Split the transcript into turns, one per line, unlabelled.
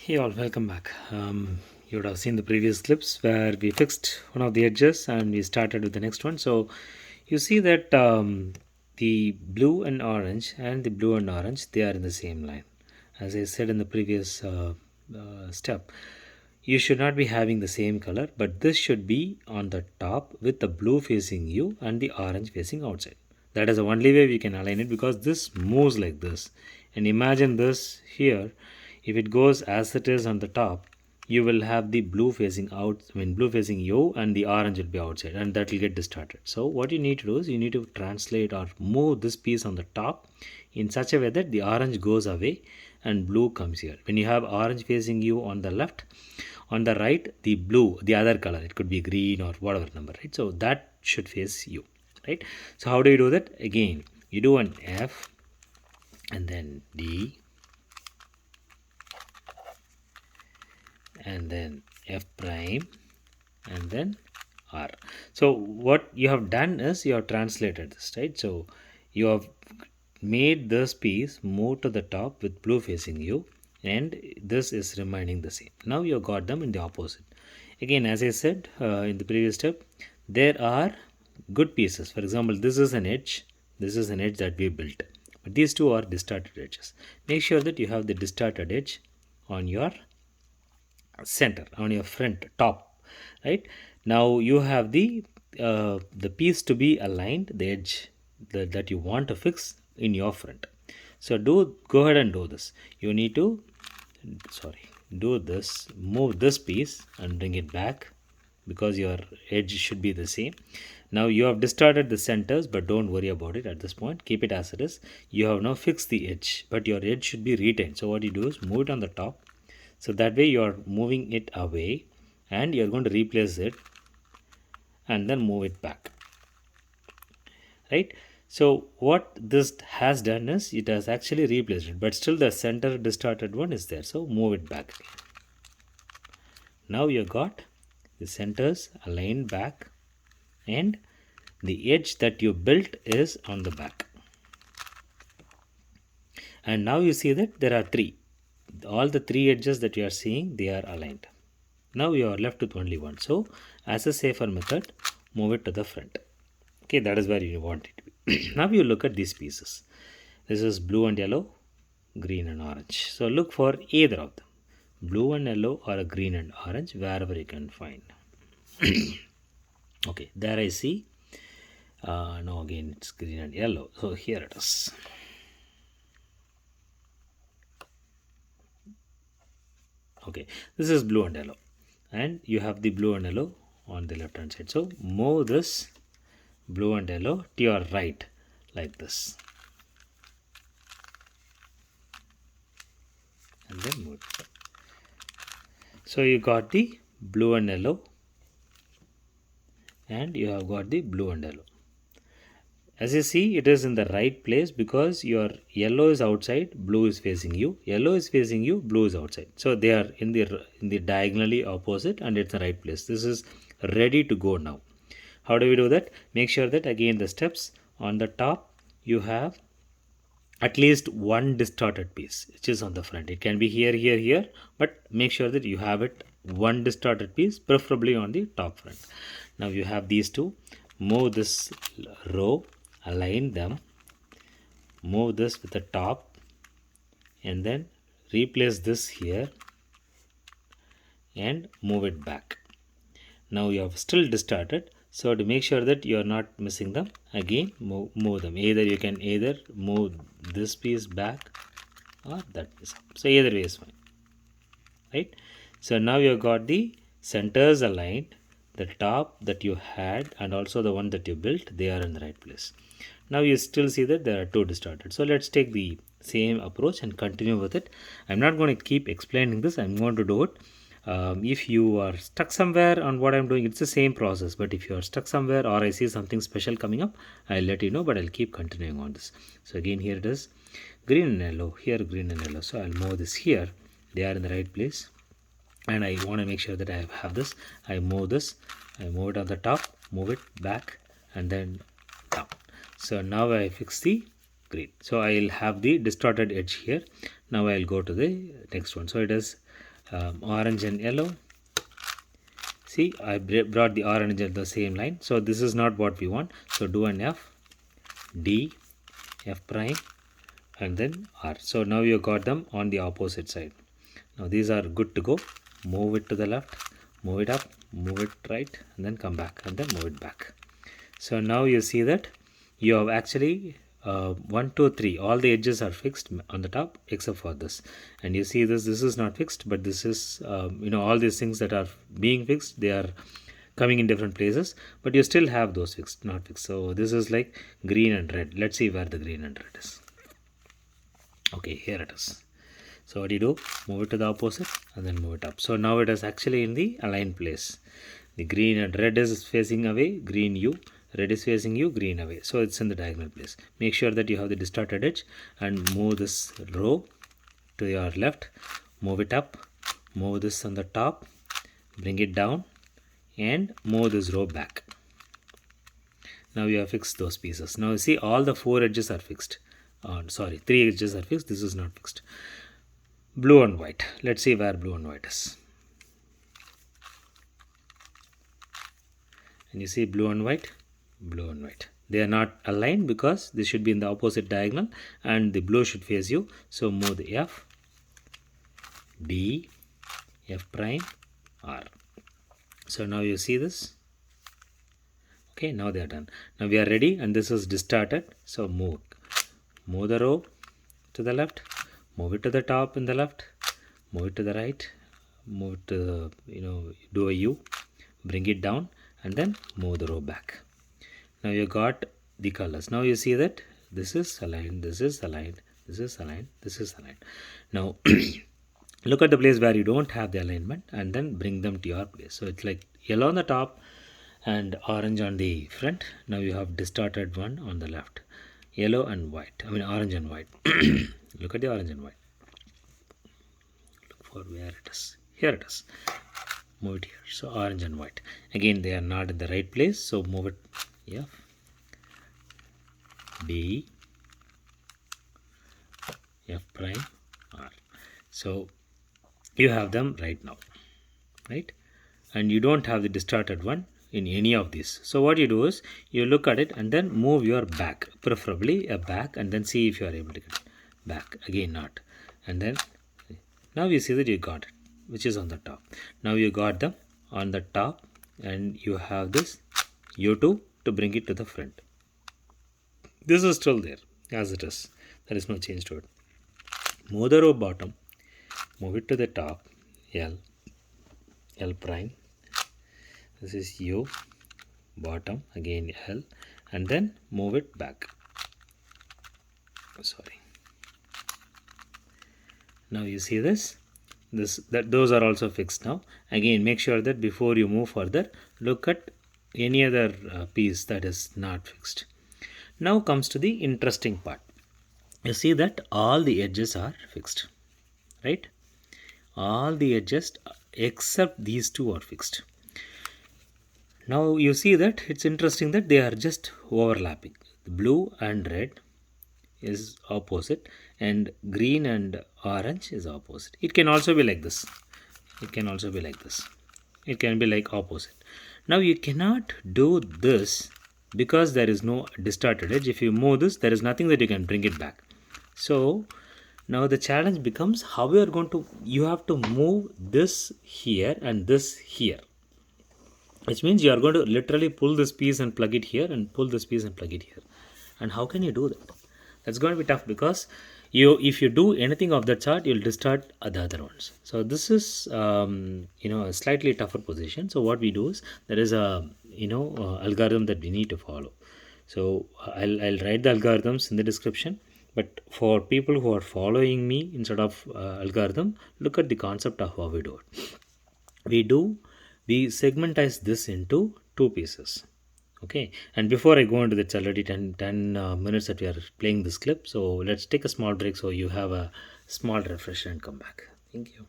Hey all, welcome back. You would have seen the previous clips where we fixed one of the edges and we started with the next one. So you see that the blue and orange they are in the same line. As I said in the previous step, you should not be having the same color, but this should be on the top with the blue facing you and the orange facing outside. That is the only way we can align it, because this moves like this. And imagine this here, if it goes as it is on the top, you will have the blue facing out, blue facing you, and the orange will be outside, and that will get distorted. So what you need to do is you need to translate or move this piece on the top in such a way that the orange goes away and blue comes here. When you have orange facing you on the left, on the right the blue, the other color, it could be green or whatever number, right? So that should face you, right? So how do you do that? Again, you do an F and then D and then F prime and then R. So what you have done is you have translated this, right? So you have made this piece move to the top with blue facing you, and this is remaining the same. Now you have got them in the opposite. Again, as I said in the previous step, there are good pieces. For example, this is an edge, that we built, but these two are distorted edges. Make sure that you have the distorted edge on your center, on your front top, right? Now you have the piece to be aligned, the edge that you want to fix in your front. So go ahead and do this. You need to do this, move this piece and bring it back, because your edge should be the same. Now you have distorted the centers, but don't worry about it at this point. Keep it as it is. You have now fixed the edge, but your edge should be retained. So what you do is move it on the top. So that way you are moving it away and you are going to replace it and then move it back, right? So what this has done is it has actually replaced it, but still the center distorted one is there. So move it back. Now you got the centers aligned back and the edge that you built is on the back. And now you see that there are three. All the three edges that you are seeing, they are aligned. Now you are left with only one. So as a safer method, move it to the front. Okay, that is where you want it to be. Now you look at these pieces. This is blue and yellow, green and orange. So look for either of them, blue and yellow or a green and orange, wherever you can find. Okay, there I see. No, again it's green and yellow. So here it is. Okay, this is blue and yellow, and you have the blue and yellow on the left hand side. So move this blue and yellow to your right like this, and then move it. So you got the blue and yellow, and you have got the blue and yellow. As you see, it is in the right place because your yellow is outside, blue is facing you, yellow is facing you, blue is outside. So they are in the diagonally opposite, and it's the right place. This is ready to go now. How do we do that? Make sure that again the steps on the top you have at least one distorted piece which is on the front. It can be here, but make sure that you have it one distorted piece, preferably on the top front. Now you have these two. Move this row, align them, move this with the top, and then replace this here and move it back. Now you have still distorted, so to make sure that you are not missing them, again move them. You can either move this piece back or that piece up. So either way is fine, right? So now you have got the centers aligned, the top that you had and also the one that you built, they are in the right place. Now you still see that there are two distorted. So let's take the same approach and continue with it. I'm not going to keep explaining this, I'm going to do it. If you are stuck somewhere on what I'm doing, it's the same process, but if you are stuck somewhere or I see something special coming up, I'll let you know, but I'll keep continuing on this. So again, here it is, green and yellow, here green and yellow. So I'll move this here, they are in the right place, and I want to make sure that I have this. I move this, I move it on the top, move it back and then down. So now I fix the green. So I'll have the distorted edge here. Now I'll go to the next one. So it is orange and yellow. See, I brought the orange at the same line. So this is not what we want. So do an F, D, F prime, and then R. So now you got them on the opposite side. Now these are good to go. Move it to the left, move it up, move it right, and then come back, and then move it back. So now you see that you have actually 1, 2, 3. All the edges are fixed on the top except for this. And you see this is not fixed, but this is all these things that are being fixed, they are coming in different places, but you still have those fixed, not fixed. So this is like green and red. Let's see where the green and red is. Okay, here it is. So what do you do? Move it to the opposite and then move it up. So now it is actually in the aligned place. The green and red is facing away, green U, red is facing you, green away. So it's in the diagonal place. Make sure that you have the distorted edge and move this row to your left, move it up, move this on the top, bring it down, and move this row back. Now you have fixed those pieces. Now you see all the 4 edges are fixed. 3 edges are fixed. This is not fixed. Blue and white. Let's see where blue and white is. And you see blue and white, blue and white. They are not aligned because this should be in the opposite diagonal and the blue should face you. So move the F, D, F prime, R. So now you see this. Okay, now they are done. Now we are ready and this is distorted. So move the row to the left, move it to the top in the left, move it to the right, move it to do a U, bring it down, and then move the row back. Now you got the colors. Now you see that this is aligned, this is aligned, this is aligned, this is aligned. Now look at the place where you don't have the alignment and then bring them to your place. So it's like yellow on the top and orange on the front. Now you have distorted one on the left. Yellow and white. I mean orange and white. Look at the orange and white. Look for where it is. Here it is. Move it here. So orange and white. Again they are not in the right place. So move it. F, D, F prime, R. So you have them right now. Right? And you don't have the distorted one in any of these. So what you do is you look at it and then move your back, preferably a back, and then see if you are able to get it back. Again not. And then now you see that you got it, which is on the top. Now you got them on the top and you have this U2 to bring it to the front. This is still there as it is. There is no change to it. Move the row bottom, move it to the top, L prime. This is U, bottom, again L, and then move it back. Sorry. Now you see this, those are also fixed now. Again, make sure that before you move further, look at any other piece that is not fixed. Now comes to the interesting part. You see that all the edges are fixed, right? All the edges except these 2 are fixed. Now you see that it's interesting that they are just overlapping. The blue and red is opposite and green and orange is opposite. It can also be like this. It can also be like this. It can be like opposite. Now you cannot do this because there is no distorted edge. If you move this, there is nothing that you can bring it back. So now the challenge becomes how you are going to, you have to move this here and this here. Which means you are going to literally pull this piece and plug it here and pull this piece and plug it here. And how can you do that? That's going to be tough because if you do anything of that sort, you'll distort the other ones. So this is a slightly tougher position. So what we do is there is a algorithm that we need to follow. So I'll write the algorithms in the description. But for people who are following me instead of algorithm, look at the concept of how we do it. We segmentize this into 2 pieces. Okay, and before I go into it's already 10 minutes that we are playing this clip. So let's take a small break so you have a small refresher and come back. Thank you.